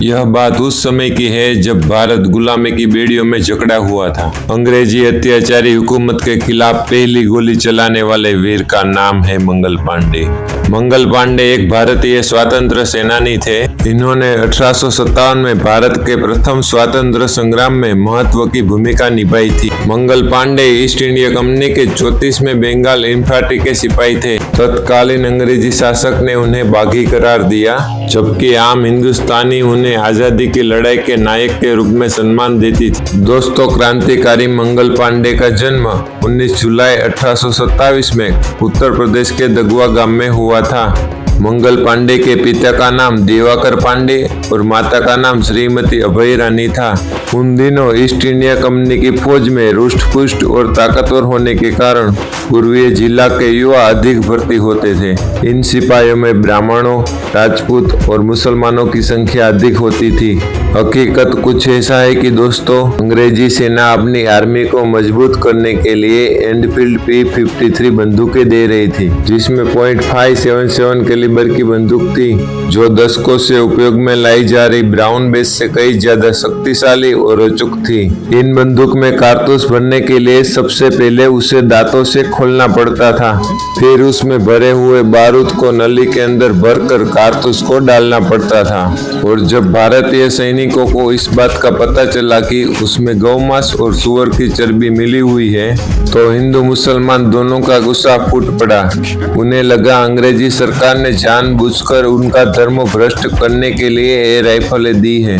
यह बात उस समय की है जब भारत गुलामी की बेड़ियों में जकड़ा हुआ था। अंग्रेजी अत्याचारी हुकूमत के खिलाफ पहली गोली चलाने वाले वीर का नाम है मंगल पांडे। मंगल पांडे एक भारतीय स्वातंत्र सेनानी थे। इन्होंने 1857 में भारत के प्रथम स्वातंत्र संग्राम में महत्व की भूमिका निभाई थी। Mangal Pandey east India company के 34वें बंगाल इंफांट्री के सिपाही थे। तत्कालीन अंग्रेजी शासक ने उन्हें बागी करार दिया, जबकि आम हिंदुस्तानी उन्हें आजादी की लड़ाई के नायक के रूप में सम्मान देती थी। दोस्तों, क्रांतिकारी मंगल पांडे का जन्म 19 जुलाई 1827 में उत्तर प्रदेश के दगुआ गांव में हुआ था। मंगल पांडे के पिता का नाम दिवाकर पांडे और माता का नाम श्रीमती अभय रानी था। उन दिनों ईस्ट इंडिया कंपनी की फौज में रुष्ट-पुष्ट और ताकतवर होने के कारण पूर्वीय जिला के युवा अधिक भर्ती होते थे। इन सिपाहियों में ब्राह्मणों, राजपूत और मुसलमानों की संख्या अधिक होती थी। हकीकत कुछ ऐसा है कि दोस्तों, अंग्रेजी सेना अपनी आर्मी को मजबूत करने के लिए एनफील्ड P53 बंदूकें दे रही थी, जिसमें .577 कैलिबर की बंदूक थी, जो दशकों से उपयोग में लाई जा रही ब्राउन बेस से कई ज्यादा शक्तिशाली और अचूक थी। इन बंदूक में कारतूस भरने के लिए सबसे पहले उसे दांतों से खोलना पड़ता था, फिर उसमें भरे हुए बारूद को नली के अंदर भरकर कारतूस को डालना पड़ता था। और जब भारतीय सैनिकों को इस बात का पता चला कि उसमें गौमांस और सुअर की चर्बी मिली हुई है, तो हिंदू मुसलमान दोनों का गुस्सा फूट पड़ा। उन्हें लगा अंग्रेजी सरकार ने जानबूझकर उनका धर्म भ्रष्ट करने के लिए ये राइफलें दी है।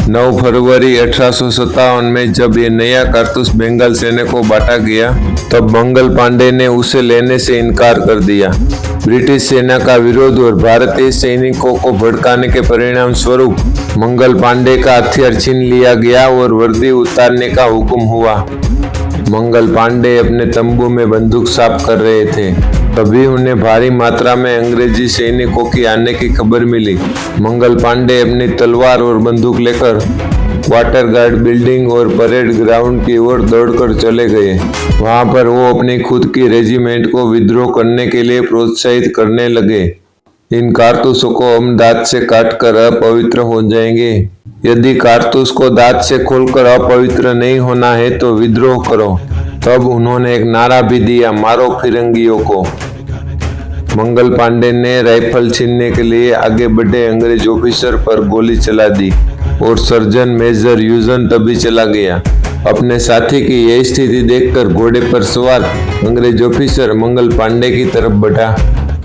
9 फरवरी 1857 में जब ये नया कारतूस बंगाल सेना को बांटा गया, तब मंगल पांडे ने उसे लेने से इनकार कर दिया। ब्रिटिश सेना का विरोध और भारतीय सैनिकों को भड़काने के परिणाम स्वरूप मंगल पांडे का हथियार छीन लिया गया और वर्दी उतारने का हुक्म हुआ। मंगल पांडे अपने तंबू में बंदूक साफ कर रहे थे, तभी उन्हें भारी मात्रा में अंग्रेजी सैनिकों की आने की खबर मिली। मंगल पांडे अपनी तलवार और बंदूक लेकर क्वार्टर गार्ड बिल्डिंग और परेड ग्राउंड की ओर दौड़कर चले गए। वहां पर वो अपनी खुद की रेजिमेंट को विद्रोह करने के लिए प्रोत्साहित करने लगे। इन कारतूसों को हम दांत से काटकर अपवित्र हो जाएंगे। यदि कारतूस को दांत से खोलकर अपवित्र नहीं होना है तो विद्रोह करो। तब उन्होंने एक नारा भी दिया, मारो फिरंगियों को। मंगल पांडे ने राइफल छीनने के लिए आगे बढ़े अंग्रेज ऑफिसर पर गोली चला दी और सर्जन मेजर यूजन तभी चला गया। अपने साथी की यह स्थिति देखकर घोड़े पर सवार अंग्रेज ऑफिसर मंगल पांडे की तरफ बढ़ा।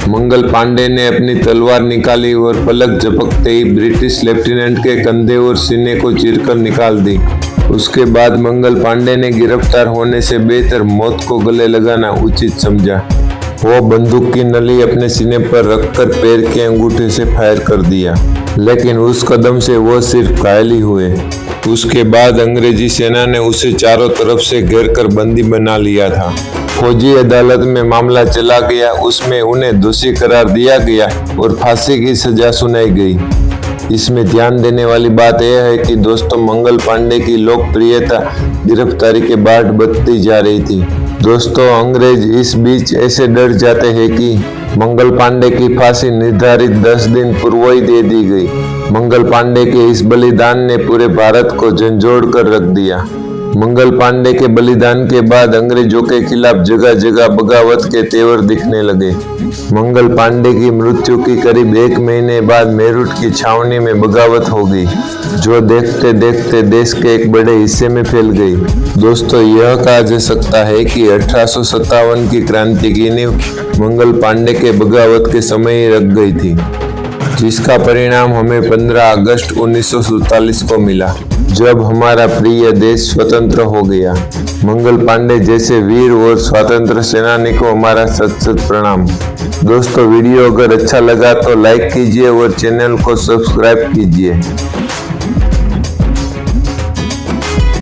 मंगल पांडे ने अपनी तलवार निकाली और पलक झपकते ही ब्रिटिश लेफ्टिनेंट के कंधे और सीने को चीरकर निकाल दी। उसके बाद मंगल पांडे ने गिरफ्तार होने से बेहतर मौत को गले लगाना उचित समझा। वो बंदूक की नली अपने सीने पर रखकर पैर के अंगूठे से फायर कर दिया, लेकिन उस कदम से वो सिर्फ घायल ही हुए। उसके बाद अंग्रेजी सेना ने उसे चारों तरफ से घेरकर बंदी बना लिया था। फौजी अदालत में मामला चला गया, उसमें उन्हें दोषी करार दिया गया और फांसी की सजा सुनाई गई। इसमें ध्यान देने वाली बात यह है कि दोस्तों, मंगल पांडे की लोकप्रियता गिरफ्तारी के बाद बढ़ती जा रही थी। दोस्तों, अंग्रेज इस बीच ऐसे डर जाते हैं कि मंगल पांडे की फांसी निर्धारित 10 दिन पूर्व ही दे दी गई। मंगल पांडे के इस बलिदान ने पूरे भारत को झंझोड़ कर रख दिया। मंगल पांडे के बलिदान के बाद अंग्रेजों के खिलाफ जगह जगह बगावत के तेवर दिखने लगे। मंगल पांडे की मृत्यु की करीब 1 महीने बाद मेरठ की छावनी में बगावत हो गई, जो देखते देखते देश के एक बड़े हिस्से में फैल गई। दोस्तों, यह कहा जा सकता है कि 1857 की क्रांति की नींव मंगल पांडे के बगावत के समय ही रख गई थी, जिसका परिणाम हमें 15 अगस्त 1947 को मिला, जब हमारा प्रिय देश स्वतंत्र हो गया। मंगल पांडे जैसे वीर और स्वतंत्र सेनानी को हमारा सत सत प्रणाम। दोस्तों, वीडियो अगर अच्छा लगा तो लाइक कीजिए और चैनल को सब्सक्राइब कीजिए।